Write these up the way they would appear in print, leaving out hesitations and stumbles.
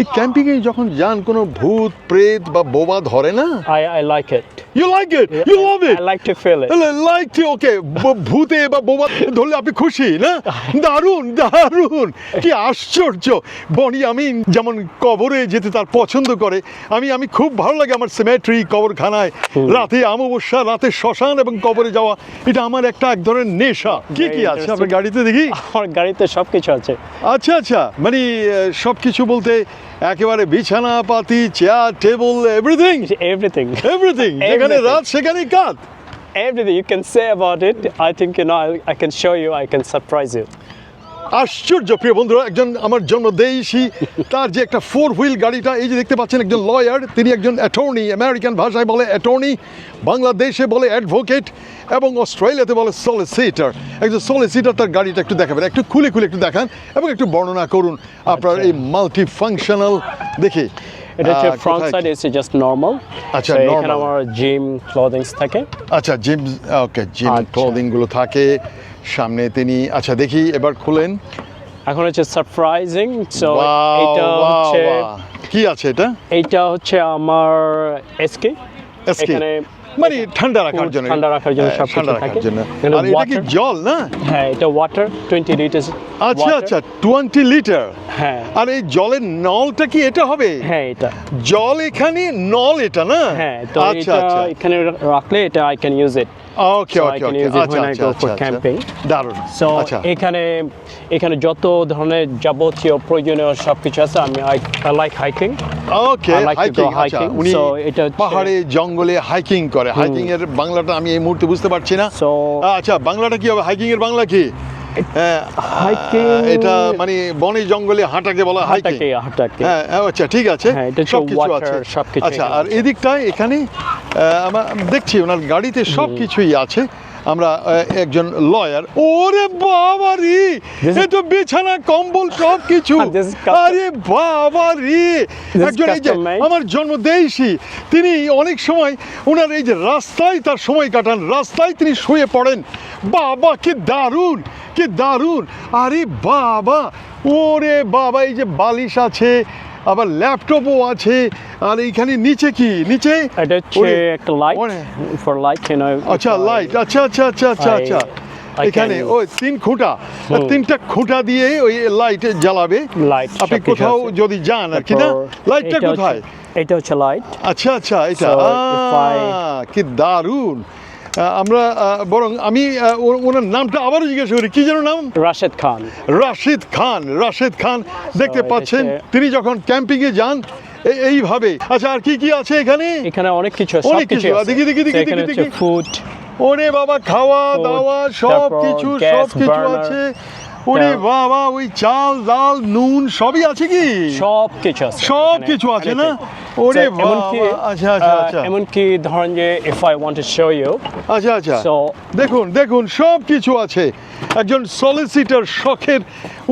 এই ক্যাম্পিং এ যখন যান কোনো ভূত প্রেত বা বোবা ধরে না? I like it. You like it? You love it? I like to feel it. Like to, okay. ভূতে বা বোবা ধরলে আপনি খুশি না? দারুণ দারুণ, কি আশ্চর্য। বনি আমি যেমন কবরে যেতে তার পছন্দ করে, আমি খুব ভালো লাগে আমার সিমেট্রি কবরখানায় রাতে অমাবস্যা, রাতে শ্মশান এবং কবরে যাওয়া, এটা আমার এক ধরনের নেশা। কি আছে আপনার গাড়িতে দেখি? আমার গাড়িতে সবকিছু আছে। আচ্ছা মানে সবকিছু বলতে একেবারে বিছানা পাতি, চেয়ার টেবিল, এভরিথিং যেখানে রাত সেখানেই কাত। Everything you can say about it, I think I can show you, I can surprise you. আশ্চর্য প্রিয় বন্ধুরা, একজন আমার জন্মদেশী, তার যে একটা 4 হুইল গাড়িটা, এই যে দেখতে পাচ্ছেন, একজন লয়ার, তিনি একজন অ্যাটর্নি, আমেরিকান ভাষায় বলে অ্যাটর্নি, বাংলাদেশে বলে অ্যাডভোকেট এবং অস্ট্রেলিয়াতে বলে সলিসিটার। একজন সলিসিটার তার গাড়িটা একটু দেখাবেন, একটু খুলে একটু দেখান এবং একটু বর্ণনা করুন আপনার এই মাল্টি ফাংশনাল। দেখে এটা হচ্ছে ফ্রন্ট সাইড, এসে জাস্ট নরমাল। আচ্ছা, এখানে আমার জিম ক্লোদিংস থাকে। আচ্ছা, জিম, ওকে, জিম ক্লোদিং গুলো থাকে সামনে তিনি। আচ্ছা দেখি, এবার খুলেন। এখন হচ্ছে সারপ্রাইজিং। সো এটা হচ্ছে কি আছে এটা? এইটা হচ্ছে আমার এসকে। এখানে মানে ঠান্ডা রাখার জন্য সবকিছু থাকে। আর এটা কি জল না? হ্যাঁ, এটা ওয়াটার 20 লিটার। আচ্ছা 20 লিটার। হ্যাঁ। আর এই জলের নলটা কি এটা হবে? হ্যাঁ, এটা জল এখানে, নল এটা না? হ্যাঁ, তো এটা এখানে রাখলে এটা I can use it. Okay camping. দারুণ। আচ্ছা, এখানে যত ধরনের যাবতীয় প্রয়োজনীয় সবকিছু আছে। I like hiking. Okay, hiking. উনি পাহাড়ে জঙ্গলে হাইকিং করে। হাইকিং এর বাংলাটা আমি এই মুহূর্তে বুঝতে পারছি না। আচ্ছা, বাংলাটা কি হবে? হাইকিং এর বাংলা কি? এটা মানে বনে জঙ্গলে হাঁটাকে বলা হাইকিং। হ্যাঁ, আচ্ছা ঠিক আছে, সবকিছু আছে। আচ্ছা, আর এদিকটায় এখানে আমরা দেখছি ওনার গাড়িতে সবকিছুই আছে। আমরা একজন লয়ার, ওরে বাবা রে, এটা বিছানা কম্বল সবকিছু। আরে বাবা রে, একজন এই যে আমার জন্মদেশী, তিনি অনেক সময় ওনার এই যে রাস্তায় তার সময় কাটান, রাস্তায় তিনি শুয়ে পড়েন। বাবা কি দারুণ, কি দারুণ। আরে বাবা, ওরে বাবা, এই যে বালিশ আছে, আবার ল্যাপটপও আছে। আর এইখানে নিচে কি? নিচে এটা হচ্ছে একটা light for light, you know. আচ্ছা, লাইট। আচ্ছা এখানে ওই 3 খুঁটা, 3টা খুঁটা দিয়ে ওই লাইট জ্বালাবে। লাইট আপনি কোথাও যদি যান আর কি না? লাইটটা কোথায়? এটা হচ্ছে লাইট। আচ্ছা এটা কি দারুণ। আমরা বরং আমি ওনার নামটা আবারও জিজ্ঞাসা করি, কি যেন নাম? রাশেদ খান। দেখতে পাচ্ছেন তিনি যখন ক্যাম্পিং এ যান এইভাবে। আচ্ছা, আর কি আছে এখানে? এখানে অনেক কিছু আছে। দেখি ফুড। ওরে বাবা, খাওয়া দাওয়া সবকিছু আছে। ওরে বাবা, ওই চাল ডাল নুন সবই আছে কি? সবকিছু আছে না? ওরে বাবা। আচ্ছা এমনকি ধরেন যে if I want to show you, আচ্ছা দেখুন সবকিছু আছে। একজন সলিসিটার শখের,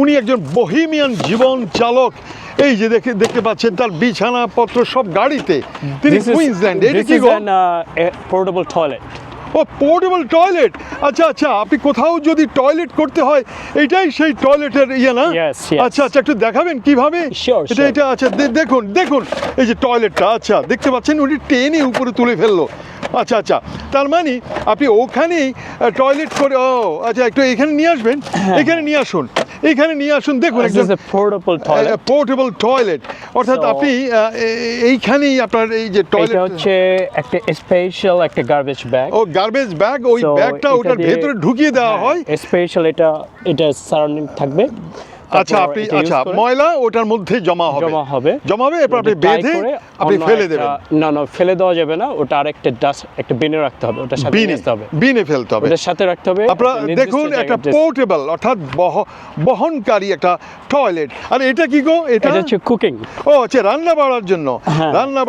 উনি একজন বহিমিয়ান জীবন চালক। এই যে দেখতে পাচ্ছেন তার বিছানা পত্র সব গাড়িতে। তিনি কুইন্সল্যান্ড। এটা কি গো? Portable toilet. ও, পোর্টেবল টয়লেট। আচ্ছা, আপনি কোথাও যদি টয়লেট করতে হয়, এটাই সেই টয়লেটের ইয়ে না? আচ্ছা একটু দেখাবেন কিভাবে? এটা আচ্ছা দেখুন এই যে টয়লেটটা। আচ্ছা, দেখতে পাচ্ছেন উনি টেনে উপরে তুলে ফেললো। আচ্ছা তার মানে আপনি ওখানেই টয়লেট করে। ও আচ্ছা, একটু এখানে নিয়ে আসবেন। এখানে নিয়ে আসুন। দেখুন, পোর্টেবল টয়লেট, অর্থাৎ আপনি এইখানেই আপনার এই যে টয়লেট হচ্ছে একটা স্পেশাল একটা গার্বেজ ব্যাগ। ও, গার্বেজ ব্যাগ। ওই ব্যাগটা ওটার ভেতরে ঢুকিয়ে দেওয়া হয়। স্পেশাল এটা সারাউন্ডিং থাকবে। আচ্ছা, ময়লা ওটার মধ্যে জমা হবে। এরপর আপনি বেঁধে আপনি ফেলে দেবেন। না, ফেলে দেওয়া যাবে না। ওটা আরেকটা ডাস্ট, একটা বিনে রাখতে হবে। ওটার সাথে নিতে হবে, বিনে ফেলতে হবে, ওটার সাথে রাখতে হবে। আপনারা দেখুন, একটা পোর্টেবল অর্থাৎ বহনকারী একটা টয়লেট। আর এটা কি গো? এটা হচ্ছে কুকিং। ও আচ্ছা, রান্না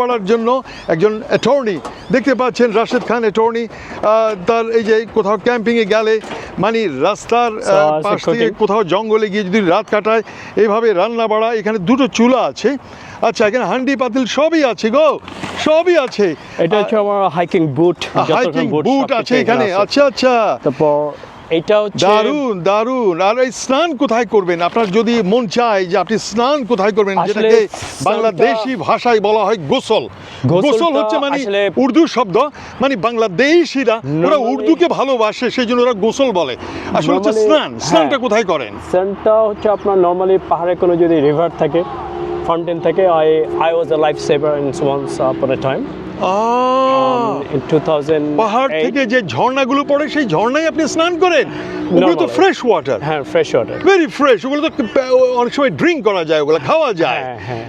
বাড়ার জন্য একজন অ্যাটর্নি। দেখতে পাচ্ছেন রাশেদ খান অ্যাটর্নি। তার এই যে কোথাও ক্যাম্পিং এ গেলে, মানে রাস্তার পাশ দিয়ে কোথাও জঙ্গলে গিয়ে যদি রাত কাটায়, এইভাবে রান্না বাড়া। এখানে 2টো চুলা আছে। আচ্ছা, এখানে হান্ডি পাতিল সবই আছে গো, সবই আছে। এটা হচ্ছে আমার হাইকিং বুট আছে এখানে। আচ্ছা তারপর এটা হচ্ছে দারুণ দারুণ। আর এই স্নান কোথায় করবেন? আপনার যদি মন চায় যে আপনি স্নান কোথায় করবেন, যেটাকে বাংলাদেশি ভাষায় বলা হয় গোসল। গোসল হচ্ছে মানে উর্দু শব্দ, মানে বাংলাদেশিরা ওরা উর্দুকে ভালোবাসে, সেই জন্য ওরা গোসল বলে। আসলে হচ্ছে স্নান। স্নানটা কোথায় করেন? স্নানটা হচ্ছে আপনার নর্মালি পাহাড়ে কোনো যদি রিভার থাকে, ফাউন্টেন থাকে। I was a lifesaver in once upon a time. In 2000 পাহাড় থেকে যে ঝর্ণাগুলো পড়ে সেই ঝর্ণায় আপনি স্নান করেন? ওগুলো তো ফ্রেশ ওয়াটার। হ্যাঁ, ফ্রেশ ওয়াটার, ভেরি ফ্রেশ। ওগুলো তো অনেক সময় ড্রিঙ্ক করা যায়, ওগুলো খাওয়া যায়। হ্যাঁ।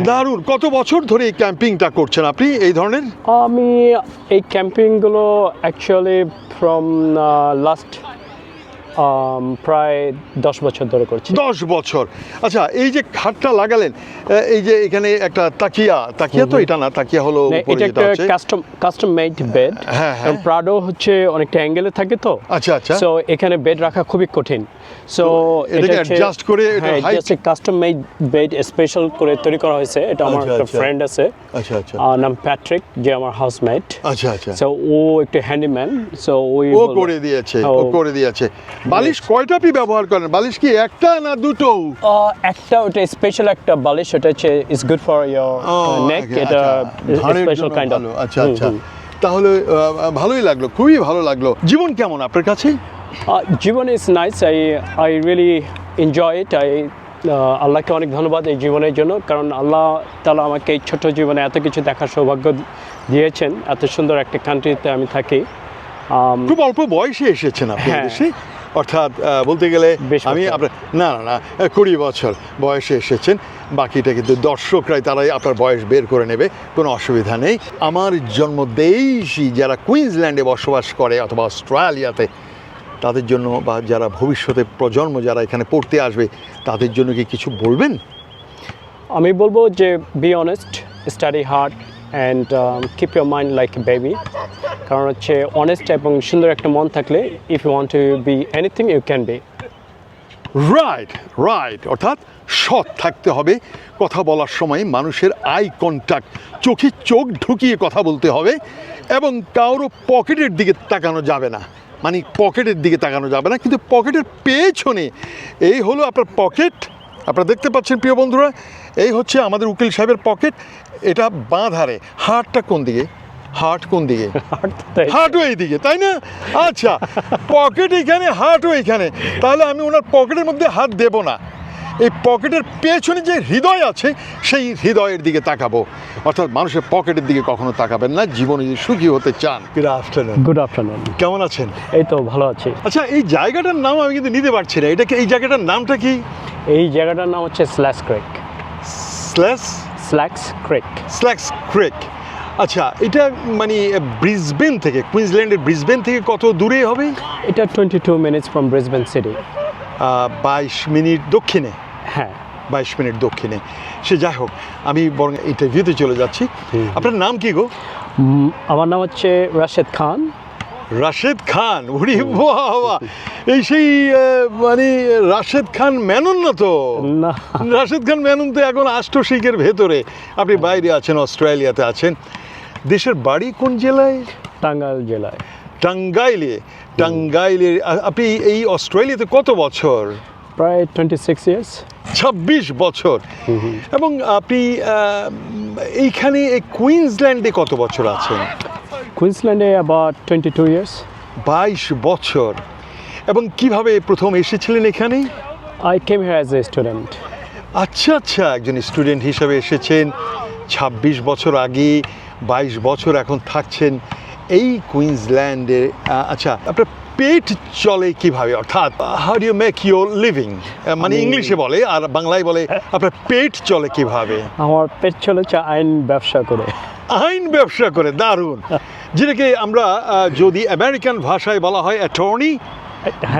দারুণ। কত বছর ধরে এই ক্যাম্পিংটা করছেন আপনি এই ধরনের? আমি এই ক্যাম্পিংগুলো অ্যাকচুয়ালি ফ্রম লাস্ট প্রায় 10 বছর ধরে করছি। 10 বছর। আচ্ছা, এই যে খাটটা লাগালেন, এই যে এখানে একটা তাকিয়া তো এটা না, তাকিয়া হলো উপরে এটা যেটা একটা আছে কাস্টম মেড বেড। হ্যাঁ। প্রাডো হচ্ছে অনেকটা অ্যাঙ্গেলে থাকে তো। আচ্ছা। সো এখানে বেড রাখা খুবই কঠিন। সো এটাকে অ্যাডজাস্ট করে এটা height, just custom made bed special করে তৈরি করা হয়েছে। এটা আমার একটা ফ্রেন্ড আছে, আচ্ছা নাম প্যাট্রিক, যে আমার হাউসমেট। আচ্ছা। সো ও একটু হ্যান্ডিম্যান, সো ও করে দিয়েছে। বালিশ কয়টা আপনি ব্যবহার করেন? বালিশ কি একটা না দুটো? একটা, ওটা স্পেশাল একটা বালিশ, ওটা হচ্ছে ইজ গুড ফর ইওর নেক। এটা স্পেশাল কাইন্ড অফ। আচ্ছা। তাহলে ভালোই লাগলো, খুবই ভালো লাগলো। জীবন কেমন আপনার কাছে? জীবন is nice. I really enjoy it. আল্লাহকে অনেক ধন্যবাদ এই জীবনের জন্য, কারণ আল্লাহ তাআলা আমাকে এই ছোট জীবনে এত কিছু দেখার সৌভাগ্য দিয়েছেন। এত সুন্দর একটা কান্ট্রিতে আমি থাকি। খুব অল্প বয়সে এসেছেন আপনি দেশে, অর্থাৎ বলতে গেলে আমি আপনার না 20 বছর বয়সে এসেছেন। বাকিটা কিন্তু দর্শকরাই তারাই আপনার বয়স বের করে নেবে, কোনো অসুবিধা নেই। আমার জন্মদেশী যারা কুইন্সল্যান্ডে বসবাস করে অথবা অস্ট্রেলিয়াতে, তাদের জন্য বা যারা ভবিষ্যতে প্রজন্ম যারা এখানে পড়তে আসবে, তাদের জন্য কি কিছু বলবেন? আমি বলবো যে be honest, study hard and keep your mind like a baby. কারণ হচ্ছে অনেস্ট এবং সুন্দর একটা মন থাকলে, if you want to be anything you can be. Right. অর্থাৎ সৎ থাকতে হবে, কথা বলার সময় মানুষের আই কন্ট্যাক্ট, চোখে চোখ ঢুকিয়ে কথা বলতে হবে, এবং কারো পকেটের দিকে তাকানো যাবে না। মানে পকেটের দিকে তাকানো যাবে না, কিন্তু পকেটের পেছনে, এই হলো আপনার পকেট। আপনারা দেখতে পাচ্ছেন প্রিয় বন্ধুরা, এই হচ্ছে আমাদের উকিল সাহেবের পকেট। এটা বাঁ ধারে। হার্টটা কোন দিকে? হার্টও এইদিকে, তাই না? আচ্ছা, পকেট এইখানে, হার্টও এইখানে। তাহলে আমি ওনার পকেটের মধ্যে হাত দেব না। এই পকেটের পেছনে যে হৃদয় আছে, সেই হৃদয়ের দিকে তাকাবো। অর্থাৎ মানুষের পকেটের দিকে কখনো তাকাবেন না, জীবনে যদি সুখী হতে চান। Good afternoon. কেমন আছেন? এই তো ভালো আছি। আচ্ছা, এই জায়গাটার নাম আমি কিন্তু নিতে পারছি না। এই জায়গাটার নামটা কি? এই জায়গাটার নাম হচ্ছে স্ল্যাক্স ক্রিক। আচ্ছা, এটা মানে ব্রিসবেন থেকে, কুইন্সল্যান্ডের ব্রিসবেন থেকে কত দূরে হবে? এটা 22 minutes from Brisbane city. 22 minute দক্ষিণে। হ্যাঁ, 22 মিনিট দক্ষিণে। সে যাই হোক, আমি বরং ইন্টারভিউতে চলে যাচ্ছি। আপনার নাম কি গো? আমার নাম হচ্ছে রাশেদ খান। উরি বাবা, এই সেই মানে রাশেদ খান মেনন না তো? না, রাশেদ খান মেনন তো এখন আষ্টশিকের ভেতরে। আপনি বাইরে আছেন, অস্ট্রেলিয়াতে আছেন। দেশের বাড়ি কোন জেলায়? টাঙ্গাইলে। আপনি এই অস্ট্রেলিয়াতে কত বছর? প্রায় 26 ইয়ার্স। 26 বছর। এবং আপনি এইখানে এই কুইন্সল্যান্ডে কত বছর আছেন? কুইন্সল্যান্ডে about 22 ইয়ার্স। 22 বছর। এবং কিভাবে প্রথম এসেছিলেন এখানে? I came here as a student. আচ্ছা, একজন স্টুডেন্ট হিসেবে এসেছেন। 26 বছর আগে, 22 বছর এখন থাকছেন এই কুইন্সল্যান্ডে। আচ্ছা, আপনার পেট চলে কিভাবে? অর্থাৎ how do you make your living? মানে ইংলিশে বলে, আর বাংলায় বলে আপনার পেট চলে কিভাবে? আমার পেট চলেছে আইন ব্যবসা করে। দারুণ। যেটাকে আমরা যদি আমেরিকান ভাষায় বলা হয় অ্যাটর্নি,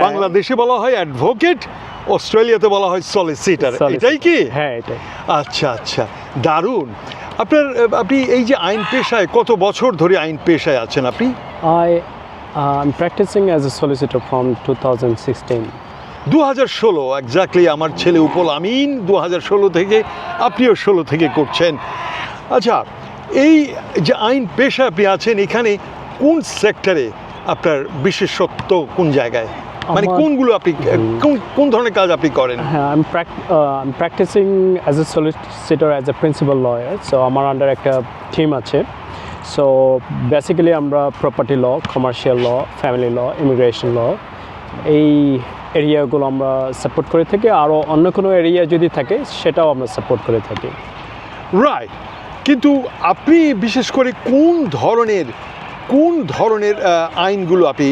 বাংলাদেশে বলা হয় অ্যাডভোকেট, অস্ট্রেলিয়াতে বলা হয় সলিসিটার। এটাই কি? হ্যাঁ, এটাই। আচ্ছা, দারুণ। আপনি এই যে আইন পেশায়, কত বছর ধরে আইন পেশায় আছেন আপনি? I'm practicing as a solicitor from 2016. 2016 exactly. আমার ছেলে উপল আমিন 2016 থেকে, আপনিও 16 থেকে করছেন। আচ্ছা, এই যে আইন পেশা আপনি আছেন, এখানে কোন সেক্টরে আপনার বিশেষত্ব, কোন জায়গায়? মানে কোনগুলো আপনি কোন ধরনের কাজ আপনি করেন? হ্যাঁ, I'm practicing as a solicitor, as a principal lawyer. So আমার আন্ডার একটা টিম আছে। সো বেসিক্যালি আমরা property law, commercial law, family law, immigration law এই এরিয়াগুলো আমরা সাপোর্ট করে থাকি। আরও অন্য কোনো এরিয়া যদি থাকে সেটাও আমরা সাপোর্ট করে থাকি। রাইট, কিন্তু আপনি বিশেষ করে কোন ধরনের আইনগুলো আপনি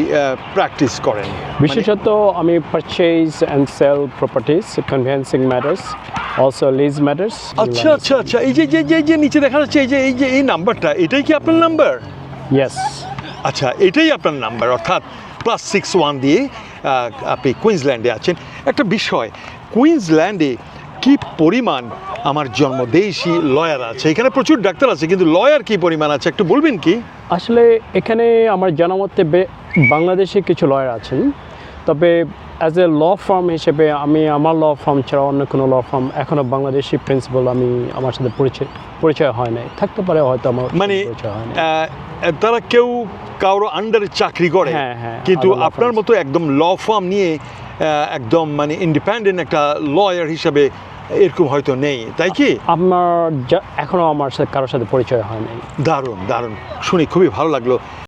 প্র্যাকটিস করেন? বিশেষত আমি purchase and sale properties, conveyancing matters, also lease matters. আচ্ছা আচ্ছা আচ্ছা, এই যে নিচে দেখা যাচ্ছে এই নাম্বারটা, এটাই কি আপনার নাম্বার? ইয়েস। আচ্ছা, এটাই আপনার নাম্বার, অর্থাৎ +61 দিয়ে আপনি কুইন্সল্যান্ডে আছেন। একটা বিষয়, কুইন্সল্যান্ডে কি পরিমাণ আমার জন্মদেশী লয়ার আছে? এখানে প্রচুর ডাক্তার আছে, কিন্তু লয়ার কি পরিমাণ আছে একটু বলবেন কি? আসলে এখানে আমার জানা মতে বাংলাদেশে কিছু লয়ার আছেন, তবে অ্যাজ এ ল ফার্ম হিসেবে আমি আমার ল ফার্ম ছাড়া অন্য কোনো ল ফার্ম এখনও বাংলাদেশি প্রিন্সিপাল আমার সাথে পরিচয় হয় নাই। থাকতে পারে হয়তো আমার মানে পরিচয় হয় নাই। তারা কেউ কারো আন্ডারে চাকরি করে, কিন্তু আপনার মতো একদম ল ফার্ম নিয়ে একদম মানে ইন্ডিপেন্ডেন্ট একটা লয়ার হিসাবে এরকম হয়তো নেই, তাই কি? এখনও আমার সাথে কারোর সাথে পরিচয় হয় নাই। দারুণ দারুণ, শুনে খুবই ভালো লাগলো।